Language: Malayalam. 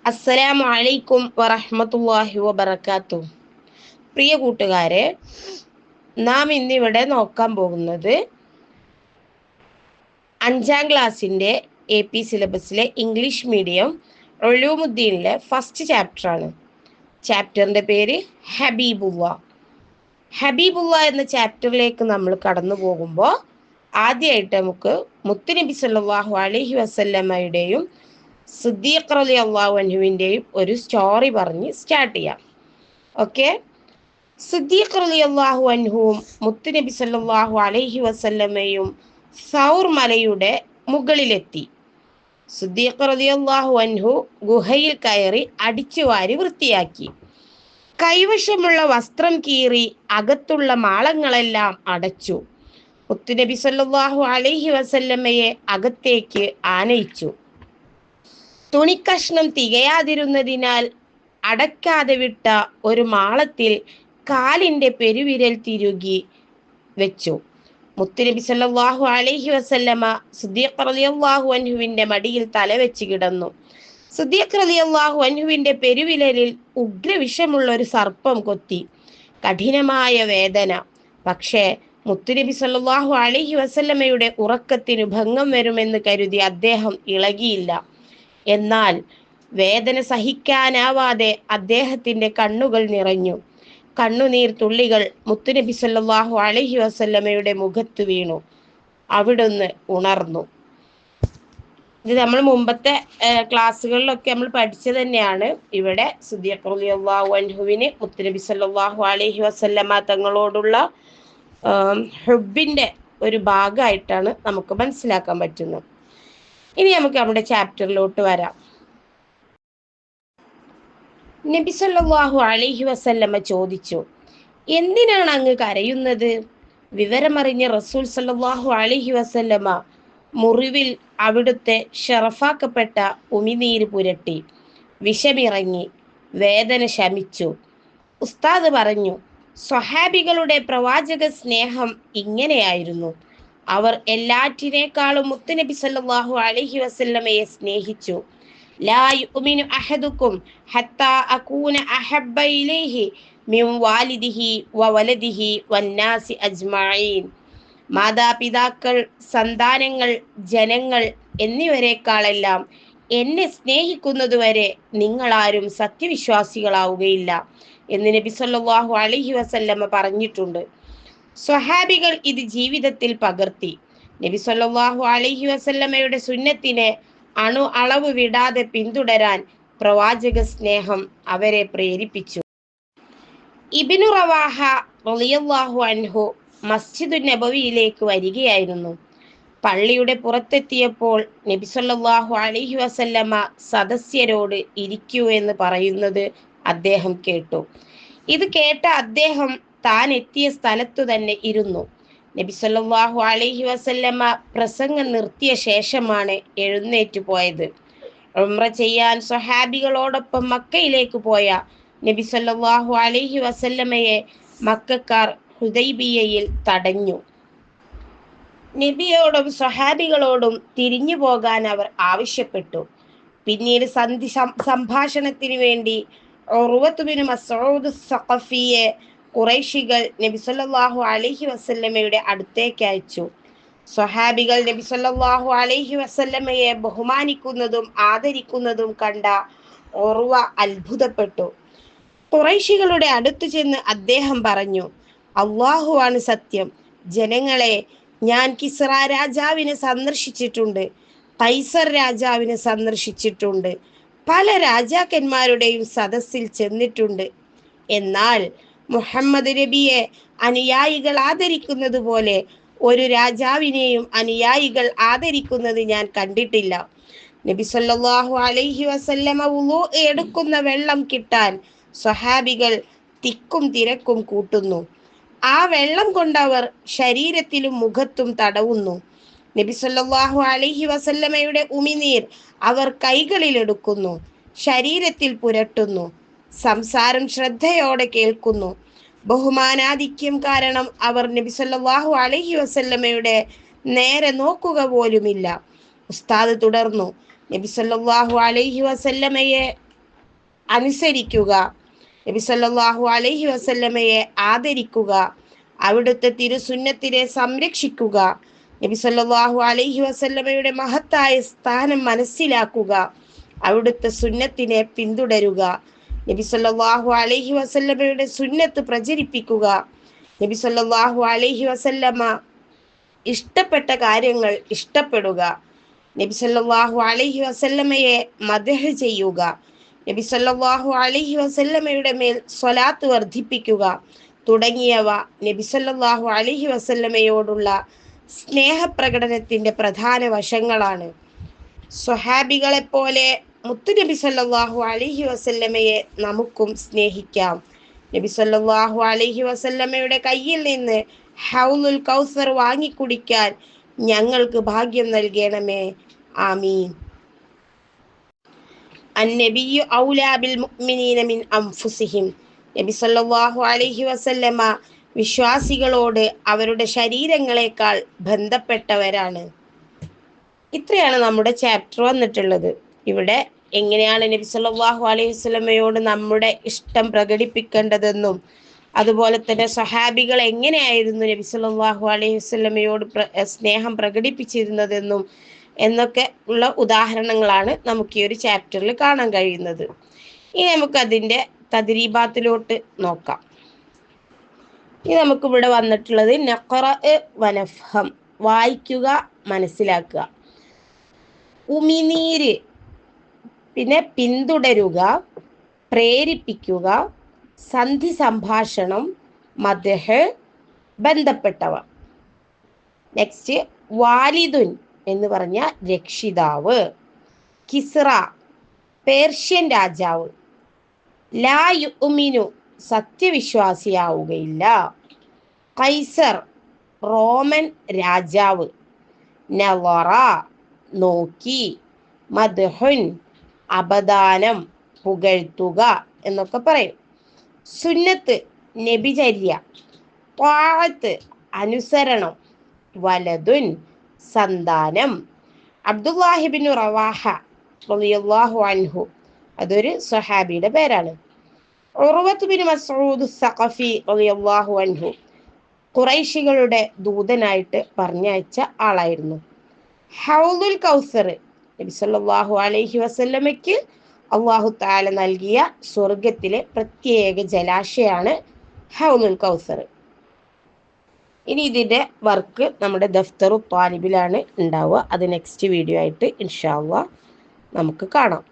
അസ്സലാമു അലൈക്കും വറഹ്മത്തുള്ളാഹി വബറകാതുഹു. പ്രിയ കൂട്ടുകാരെ, നാം ഇന്നിവിടെ നോക്കാൻ പോകുന്നത് 5ാം ക്ലാസ്സിൻ്റെ AP സിലബസിലെ ഇംഗ്ലീഷ് മീഡിയം ഉലൂമുദ്ദീനിലെ ഫസ്റ്റ് ചാപ്റ്ററാണ്. ചാപ്റ്ററിൻ്റെ പേര് ഹബീബുള്ള. ഹബീബുള്ള എന്ന ചാപ്റ്ററിലേക്ക് നമ്മൾ കടന്നു പോകുമ്പോൾ ആദ്യമായിട്ട് നമുക്ക് മുത്തുനബി സല്ലല്ലാഹു അലൈഹി വസല്ലമയുടെയും സിദ്ദീഖ് റളിയല്ലാഹു അൻഹുവിൻ്റെയും ഒരു സ്റ്റോറി പറഞ്ഞ് സ്റ്റാർട്ട് ചെയ്യാം. ഓക്കെ. സിദ്ദീഖ് റളിയല്ലാഹു അൻഹുവും മുത്തുനബി സല്ലല്ലാഹു അലൈഹി വസല്ലമയും സൗർ മലയുടെ മുകളിലെത്തി. സിദ്ദീഖ് റളിയല്ലാഹു അൻഹു ഗുഹയിൽ കയറി അടിച്ചുവാരി വൃത്തിയാക്കി. കൈവശമുള്ള വസ്ത്രം കീറി അകത്തുള്ള മാളങ്ങളെല്ലാം അടച്ചു. മുത്തുനബി സല്ലല്ലാഹു അലൈഹി വസല്ലമയെ അകത്തേക്ക് ആനയിച്ചു. തുണിക്കഷ്ണം തികയാതിരുന്നതിനാൽ അടയ്ക്കാതെ വിട്ട ഒരു മാളത്തിൽ കാലിൻ്റെ പെരുവിരൽ തിരുകി വെച്ചു. മുത്തുനബി സല്ലല്ലാഹു അലൈഹി വസല്ലമ സിദ്ദീഖ് റളിയല്ലാഹു അൻഹുവിൻ്റെ മടിയിൽ തലവെച്ച് കിടന്നു. സിദ്ദീഖ് റളിയല്ലാഹു അൻഹുവിൻ്റെ പെരുവിരലിൽ ഉഗ്രവിഷമുള്ള ഒരു സർപ്പം കൊത്തി. കഠിനമായ വേദന. പക്ഷേ മുത്തുനബി സല്ലല്ലാഹു അലൈഹി വസല്ലമയുടെ ഉറക്കത്തിന് ഭംഗം വരുമെന്ന് കരുതി അദ്ദേഹം ഇളകിയില്ല. എന്നാൽ വേദന സഹിക്കാനാവാതെ അദ്ദേഹത്തിൻ്റെ കണ്ണുകൾ നിറഞ്ഞു. കണ്ണുനീർ തുള്ളികൾ മുത്തുനബി സല്ലല്ലാഹു അലൈഹി വസല്ലമയുടെ മുഖത്ത് വീണു. അവിടുന്ന് ഉണർന്നു. ഇത് നമ്മൾ മുമ്പത്തെ ക്ലാസ്സുകളിലൊക്കെ നമ്മൾ പഠിച്ചത് തന്നെയാണ്. ഇവിടെ സിദ്ദീഖ് റളിയല്ലാഹു അൻഹുവിന് മുത്തുനബി സല്ലല്ലാഹു അലൈഹി വസല്ലമ തങ്ങളോടുള്ള ഹുബ്ബിൻ്റെ ഒരു ഭാഗമായിട്ടാണ് നമുക്ക് മനസ്സിലാക്കാൻ പറ്റുന്നത്. ഇനി നമുക്ക് നമ്മുടെ ചാപ്റ്ററിലോട്ട് വരാം. നബി സല്ലല്ലാഹു അലൈഹി വസല്ലമ ചോദിച്ചു, എന്തിനാണ് അങ്ങ് കരയുന്നത്? വിവരമറിഞ്ഞ റസൂൽ സല്ലല്ലാഹു അലൈഹി വസല്ലമ മുറിവിൽ അവിടുത്തെ ഷറഫാക്കപ്പെട്ട ഉമിനീര് പുരട്ടി. വിഷമിറങ്ങി, വേദന ശമിച്ചു. ഉസ്താദ് പറഞ്ഞു, സ്വഹാബികളുടെ പ്രവാചക സ്നേഹം ഇങ്ങനെയായിരുന്നു. അവർ എല്ലാറ്റിനേക്കാളും മുത്തുനബി സല്ലല്ലാഹു അലൈഹി വസല്ലമയെ സ്നേഹിച്ചു. ലാ യുഅ്മിനു അഹദുക്കും ഹത്താ അകൂന അഹബ്ബ ഇലൈഹി മിൻ വാലിദിഹി വവലദിഹി വന്നാസി അജ്മഈൻ. മാതാപിതാക്കൾ, സന്താനങ്ങൾ, ജനങ്ങൾ എന്നിവരെക്കാളെല്ലാം എന്നെ സ്നേഹിക്കുന്നതുവരെ നിങ്ങളാരും സത്യവിശ്വാസികളാവുകയില്ല എന്ന് നബി സല്ലല്ലാഹു അലൈഹി വസല്ലമ പറഞ്ഞിട്ടുണ്ട്. സ്വഹാബികൾ ഇത് ജീവിതത്തിൽ പകർത്തി. നബി സല്ലല്ലാഹു അലൈഹി വസല്ലമയുടെ സുന്നത്തിനെ അളവ് വിടാതെ പിന്തുടരാൻ പ്രവാചക സ്നേഹം അവരെ പ്രേരിപ്പിച്ചു. ഇബ്നു റവാഹ റളിയല്ലാഹു അൻഹു മസ്ജിദുൻ നബവിയിലേക്ക് വരികയായിരുന്നു. പള്ളിയുടെ പുറത്തെത്തിയപ്പോൾ നബി സല്ലല്ലാഹു അലൈഹി വസല്ലമ സദസ്യരോട് ഇരിക്കൂ എന്ന് പറയുന്നത് അദ്ദേഹം കേട്ടു. ഇത് കേട്ട അദ്ദേഹം താൻ എത്തിയ സ്ഥലത്തു തന്നെ ഇരുന്നു. നബി സല്ലല്ലാഹു അലൈഹി വസല്ലമ പ്രസംഗം നിർത്തിയ ശേഷമാണ് എഴുന്നേറ്റ് പോയത്. ഉംറ ചെയ്യാൻ സ്വഹാബികളോടൊപ്പം മക്കയിലേക്ക് പോയ നബി സല്ലല്ലാഹു അലൈഹി വസല്ലമയെ മക്കക്കാർ ഹുദൈബിയയിൽ തടഞ്ഞു. നബിയോടും സ്വഹാബികളോടും തിരിഞ്ഞു പോകാൻ അവർ ആവശ്യപ്പെട്ടു. പിന്നീട് സംഭാഷണത്തിന് വേണ്ടി ഉർവത്ത് ബിൻ മസ്ഊദ് സഖഫിയെ ഖുറൈശികൾ നബി സല്ലല്ലാഹു അലൈഹി വസല്ലമയുടെ അടുത്തേക്ക് അയച്ചു. സ്വഹാബികൾ നബി സല്ലല്ലാഹു അലൈഹി വസല്ലമയെ ബഹുമാനിക്കുന്നതും ആദരിക്കുന്നതും കണ്ട ഉർവ അത്ഭുതപ്പെട്ടു. ഖുറൈശികളുടെ അടുത്ത് ചെന്ന് അദ്ദേഹം പറഞ്ഞു, അല്ലാഹുവാണ് സത്യം. ജനങ്ങളെ, ഞാൻ കിസ്റ രാജാവിനെ സന്ദർശിച്ചിട്ടുണ്ട്, കൈസർ രാജാവിനെ സന്ദർശിച്ചിട്ടുണ്ട്, പല രാജാക്കന്മാരുടെയും സദസ്സിൽ ചെന്നിട്ടുണ്ട്. എന്നാൽ മുഹമ്മദ് നബിയെ അനുയായികൾ ആദരിക്കുന്നത് പോലെ ഒരു രാജാവിനെയും അനുയായികൾ ആദരിക്കുന്നത് ഞാൻ കണ്ടിട്ടില്ല. നബി സല്ലല്ലാഹു അലൈഹി വസല്ലമ വുളൂ എടുക്കുന്ന വെള്ളം കിട്ടാൻ സ്വഹാബികൾ തിക്കും തിരക്കും കൂട്ടുന്നു. ആ വെള്ളം കൊണ്ടവർ ശരീരത്തിലും മുഖത്തും തടവുന്നു. നബി സല്ലല്ലാഹു അലൈഹി വസല്ലമയുടെ ഉമിനീർ അവർ കൈകളിൽ എടുക്കുന്നു, ശരീരത്തിൽ പുരട്ടുന്നു. സംസാരം ശ്രദ്ധയോടെ കേൾക്കുന്നു. ബഹുമാനാധിക്യം കാരണം അവർ നബി സല്ലല്ലാഹു അലൈഹി വസല്ലമയുടെ നേരെ നോക്കുക പോലുമില്ല. ഉസ്താദ് തുടർന്നു, നബി സല്ലല്ലാഹു അലൈഹി വസല്ലമയെ അനുസരിക്കുക, നബി സല്ലല്ലാഹു അലൈഹി വസല്ലമയെ ആദരിക്കുക, അവിടുത്തെ തിരുസുന്നത്തിനെ സംരക്ഷിക്കുക, നബി സല്ലല്ലാഹു അലൈഹി വസല്ലമയുടെ മഹത്തായ സ്ഥാനം മനസ്സിലാക്കുക, അവിടുത്തെ സുന്നത്തിനെ പിന്തുടരുക, നബി സല്ലല്ലാഹു അലൈഹി വസല്ലമയുടെ സുന്നത്ത് പ്രചരിപ്പിക്കുക, നബി സല്ലല്ലാഹു അലൈഹി വസല്ലമ ഇഷ്ടപ്പെട്ട കാര്യങ്ങൾ ഇഷ്ടപ്പെടുക, നബി സല്ലല്ലാഹു അലൈഹി വസല്ലമയെ മദ്ഹ് ചെയ്യുക, നബി സല്ലല്ലാഹു അലൈഹി വസല്ലമയുടെ മേൽ സ്വലാത്ത് വർദ്ധിപ്പിക്കുക തുടങ്ങിയവ നബി സല്ലല്ലാഹു അലൈഹി വസല്ലമയോടുള്ള സ്നേഹപ്രകടനത്തിന്റെ പ്രധാന വശങ്ങളാണ്. സ്വഹാബികളെ പോലെ മുത്തുനബി സല്ലല്ലാഹു അലൈഹി വസല്ലമയെ നമുക്കും സ്നേഹിക്കാം. നബി സല്ലല്ലാഹു അലൈഹി വസല്ലമയുടെ കയ്യിൽ നിന്ന് ഹൗലുൽ കൗസർ വാങ്ങിക്കുടിക്കാൻ ഞങ്ങൾക്ക് ഭാഗ്യം നൽകണമേ. ആമീൻ. അന്നബിയ്യു ഔലാ ബിൽ മുഅ്മിനീന മിൻ അൻഫുസിഹിം. നബി സല്ലല്ലാഹു അലൈഹി വസല്ലമ വിശ്വാസികളോട് അവരുടെ ശരീരങ്ങളെക്കാൾ ബന്ധപ്പെട്ടവരാണ്. ഇത്രയാണ് നമ്മുടെ ചാപ്റ്റർ വന്നിട്ടുള്ളത്. ഇവിടെ എങ്ങനെയാണ് നബി സല്ലല്ലാഹു അലൈഹി വസല്ലമയോട് നമ്മുടെ ഇഷ്ടം പ്രകടിപ്പിക്കേണ്ടതെന്നും അതുപോലെ തന്നെ സഹാബികൾ എങ്ങനെയായിരുന്നു നബി സല്ലല്ലാഹു അലൈഹി വസല്ലമയോട് സ്നേഹം പ്രകടിപ്പിച്ചിരുന്നതെന്നും എന്നൊക്കെ ഉള്ള ഉദാഹരണങ്ങളാണ് നമുക്ക് ഈ ഒരു ചാപ്റ്ററിൽ കാണാൻ കഴിയുന്നത്. ഇനി നമുക്ക് അതിൻ്റെ തദ്രീബാത്തിലോട്ട് നോക്കാം. ഇനി നമുക്കിവിടെ വന്നിട്ടുള്ളത് നഖറ വനഫഹം, വായിക്കുക മനസ്സിലാക്കുക. ഉമിനീര്, പിന്നെ പിന്തുടരുക, പ്രേരിപ്പിക്കുക, സന്ധി സംഭാഷണം, മദ്ഹ്, ബന്ധപ്പെട്ടവ. നെക്സ്റ്റ് വാലിദുൻ എന്ന് പറഞ്ഞ രക്ഷിതാവ്, കിസ്റ പേർഷ്യൻ രാജാവ്, ലാ യുഅ്മിനു സത്യവിശ്വാസിയാവുകയില്ല, കൈസർ റോമൻ രാജാവ്, നളറ നോക്കി, മദ്ഹുൻ അപദാനം പുകഴ്ത്തുക എന്നൊക്കെ പറയും. സുന്നത്ത് നബിചര്യ, ത്വാഅത്ത് അനുസരണം, വലതുൻ സന്താനം. അബ്ദുല്ലാഹിബ്നു റവാഹ റളിയല്ലാഹു അൻഹു, അതൊരു സ്വഹാബിയുടെ പേരാണ്. ഉർവത്ത് ബിൻ മസ്ഊദ് സഖഫി റളിയല്ലാഹു അൻഹു, ഖുറൈശികളുടെ ദൂതനായിട്ട് പറഞ്ഞയച്ച ആളായിരുന്നു. ഹൗലുൽ കൗസർ, നബി സല്ലല്ലാഹു അലൈഹി വസല്ലമയ്ക്ക് അല്ലാഹു തആല നൽകിയ സ്വർഗത്തിലെ പ്രത്യേക ജലാശയാണ് ഹൗലുൽ കൗസർ. ഇനി ഇതിൻ്റെ വർക്ക് നമ്മുടെ ദഫ്തറു ത്വാലിബിലാണ് ഉണ്ടാവുക. അത് നെക്സ്റ്റ് വീഡിയോ ആയിട്ട് ഇൻഷാ അല്ലാഹ് നമുക്ക് കാണാം.